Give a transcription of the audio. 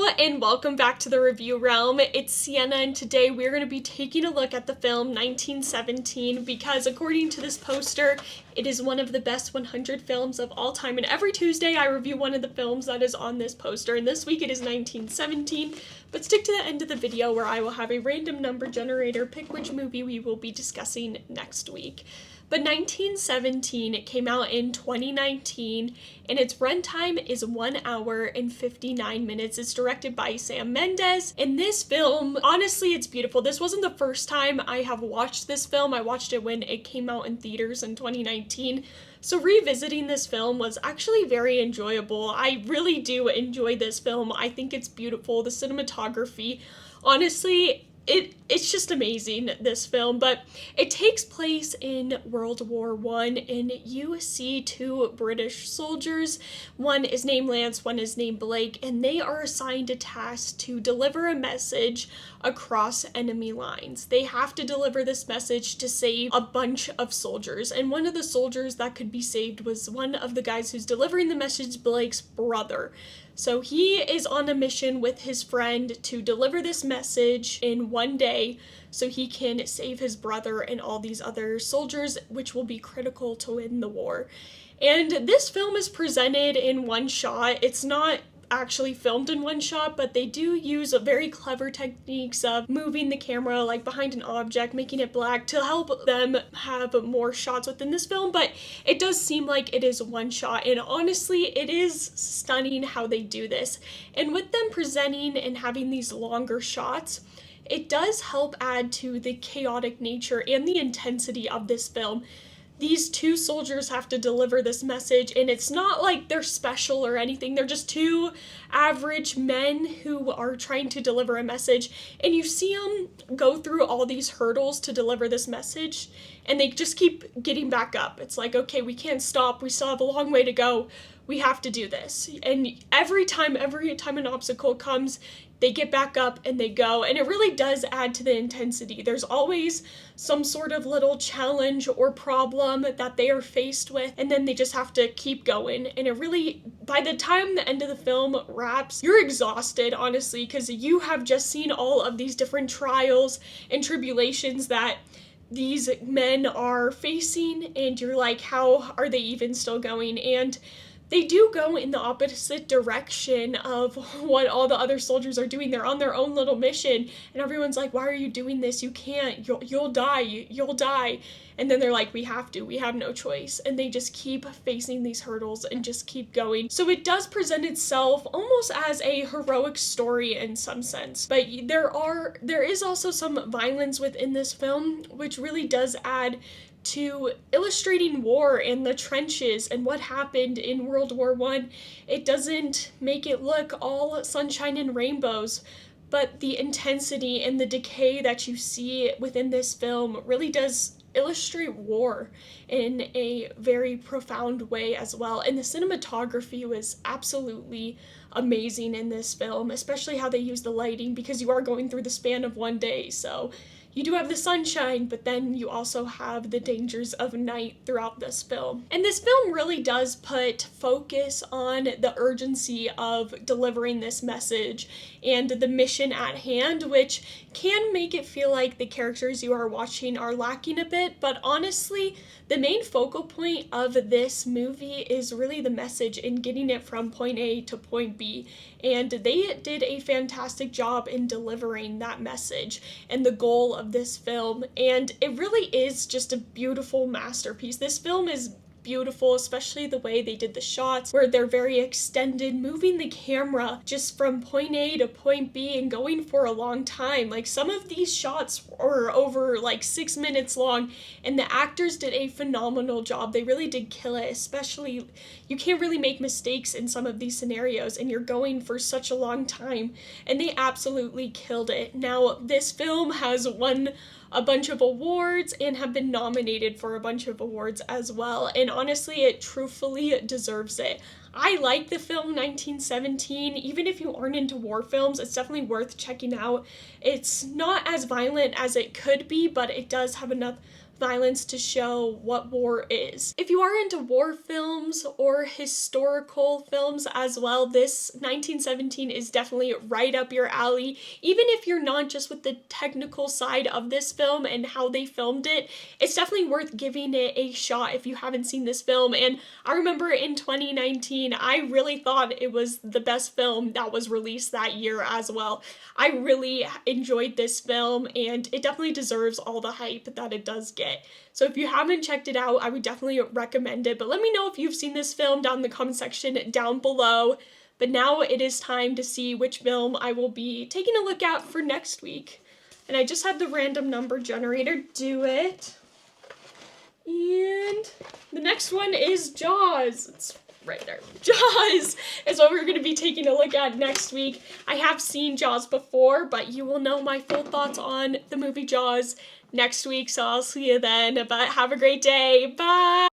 Hello and welcome back to the review realm. It's Sienna and today we're going to be taking a look at the film 1917 because according to this poster, it is one of the best 100 films of all time, and every Tuesday I review one of the films that is on this poster, and this week it is 1917, but stick to the end of the video where I will have a random number generator pick which movie we will be discussing next week. But 1917, it came out in 2019, and its runtime is 1 hour and 59 minutes. It's directed by Sam Mendes, and this film, honestly, it's beautiful. This wasn't the first time I have watched this film. I watched it when it came out in theaters in 2019. So revisiting this film was actually very enjoyable. I really do enjoy this film. I think it's beautiful. The cinematography, honestly, it's just amazing, this film. But it takes place in World War I, and you see two British soldiers. One is named Lance, one is named Blake, and they are assigned a task to deliver a message across enemy lines. They have to deliver this message to save a bunch of soldiers, and one of the soldiers that could be saved was one of the guys who's delivering the message, Blake's brother. So he is on a mission with his friend to deliver this message in one day so he can save his brother and all these other soldiers, which will be critical to win the war. And this film is presented in one shot. It's not actually filmed in one shot, but they do use very clever techniques of moving the camera like behind an object, making it black to help them have more shots within this film. But it does seem like it is one shot, and honestly it is stunning how they do this. And with them presenting and having these longer shots, it does help add to the chaotic nature and the intensity of this film. These two soldiers have to deliver this message, and it's not like they're special or anything. They're just two average men who are trying to deliver a message, and you see them go through all these hurdles to deliver this message, and they just keep getting back up. It's like, okay, we can't stop. We still have a long way to go. We have to do this. And every time an obstacle comes, they get back up and they go, and it really does add to the intensity. There's always some sort of little challenge or problem that they are faced with, and then they just have to keep going. And it really, by the time the end of the film wraps, you're exhausted, honestly, because you have just seen all of these different trials and tribulations that these men are facing, and you're like, how are they even still going? And they do go in the opposite direction of what all the other soldiers are doing. They're on their own little mission, and everyone's like, why are you doing this? You can't, you'll die. And then they're like, we have no choice. And they just keep facing these hurdles and just keep going. So it does present itself almost as a heroic story in some sense. But there is also some violence within this film, which really does add to illustrating war and the trenches and what happened in World War I. It doesn't make it look all sunshine and rainbows, but the intensity and the decay that you see within this film really does illustrate war in a very profound way as well. And the cinematography was absolutely amazing in this film, especially how they use the lighting, because you are going through the span of one day. So you do have the sunshine, but then you also have the dangers of night throughout this film. And this film really does put focus on the urgency of delivering this message and the mission at hand, which can make it feel like the characters you are watching are lacking a bit. But honestly, the main focal point of this movie is really the message and getting it from point A to point B. And they did a fantastic job in delivering that message and the goal of this film. And it really is just a beautiful masterpiece. This film is beautiful, especially the way they did the shots where they're very extended, moving the camera just from point A to point B and going for a long time. Like, some of these shots are over like 6 minutes long, and the actors did a phenomenal job. They really did kill it, especially you can't really make mistakes in some of these scenarios, and you're going for such a long time, and they absolutely killed it. Now, this film has won a bunch of awards and have been nominated for a bunch of awards as well, and honestly, it truthfully deserves it. I like the film 1917. Even if you aren't into war films, it's definitely worth checking out. It's not as violent as it could be, but it does have enough violence to show what war is. If you are into war films or historical films as well, this 1917 is definitely right up your alley. Even if you're not just with the technical side of this film and how they filmed it, it's definitely worth giving it a shot if you haven't seen this film. And I remember in 2019, I really thought it was the best film that was released that year as well. I really enjoyed this film, and it definitely deserves all the hype that it does get. So if you haven't checked it out, I would definitely recommend it. But let me know if you've seen this film down in the comment section down below. But now it is time to see which film I will be taking a look at for next week. And I just had the random number generator do it. And the next one is Jaws. It's right there. Jaws is what we're going to be taking a look at next week. I have seen Jaws before, but you will know my full thoughts on the movie Jaws next week, so I'll see you then. But have a great day. Bye!